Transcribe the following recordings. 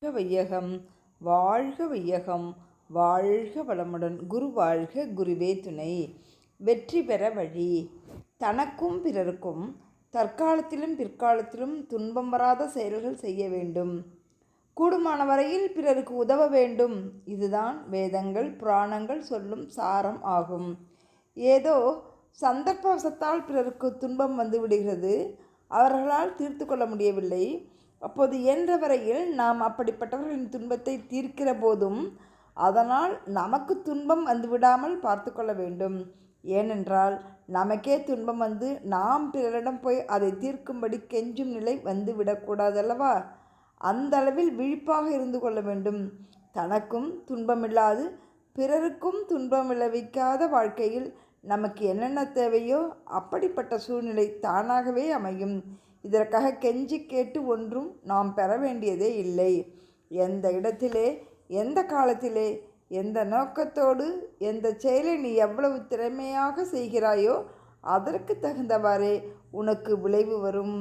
வையகம், வாழ்க வையகம், வாழ்க வளமுடன். குரு வாழ்க, குருவே துணை. வெற்றி பெற வழி. தனக்கும் பிறருக்கும் தற்காலத்திலும் பிற்காலத்திலும் துன்பம் வராத செயல்கள் செய்ய வேண்டும். கூடுமான வரையில் பிறருக்கு உதவ வேண்டும். இதுதான் வேதங்கள் புராணங்கள் சொல்லும் சாரம் ஆகும். ஏதோ சந்தர்ப்பவசத்தால் பிறருக்கு துன்பம் வந்து விடுகிறது, அவர்களால் தீர்த்து கொள்ள முடியவில்லை. அப்போது இயன்ற வரையில் நாம் அப்படிப்பட்டவர்களின் துன்பத்தை தீர்க்கிற போதும் அதனால் நமக்கு துன்பம் வந்துவிடாமல் பார்த்து கொள்ள வேண்டும். ஏனென்றால் நமக்கே துன்பம் வந்து நாம் பிறரிடம் போய் அதை தீர்க்கும்படி கெஞ்சும் நிலை வந்து விடக்கூடாதல்லவா? அந்த அளவில் விழிப்பாக இருந்து கொள்ள வேண்டும். தனக்கும் துன்பமில்லாது பிறருக்கும் துன்பம் விளைவிக்காத வாழ்க்கையில் நமக்கு என்னென்ன தேவையோ அப்படிப்பட்ட சூழ்நிலை தானாகவே அமையும். இதற்காக கெஞ்சி கேட்டு ஒன்றும் நாம் பெற வேண்டியதே இல்லை. எந்த இடத்திலே, எந்த காலத்திலே, எந்த நோக்கத்தோடு எந்த செயலை நீ எவ்வளவு திறமையாக செய்கிறாயோ அதற்கு தகுந்தவாறே உனக்கு விளைவு வரும்,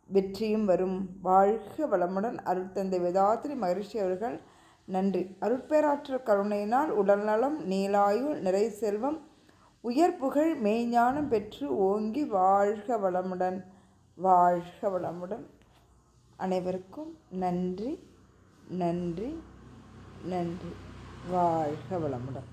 வெற்றியும் வரும். வாழ்க வளமுடன். அருட்தந்தை வேதாத்ரி மகரிஷி அவர்கள். நன்றி. அருட்பேராற்றல் கருணையினால் உடல்நலம், நீலாயுள், நிறை செல்வம், உயர் புகழ், மெய்ஞானம் பெற்று ஓங்கி வாழ்க வளமுடன். வாழ்க வளமுடன். அனைவருக்கும் நன்றி, நன்றி, நன்றி. வாழ்க வளமுடன்.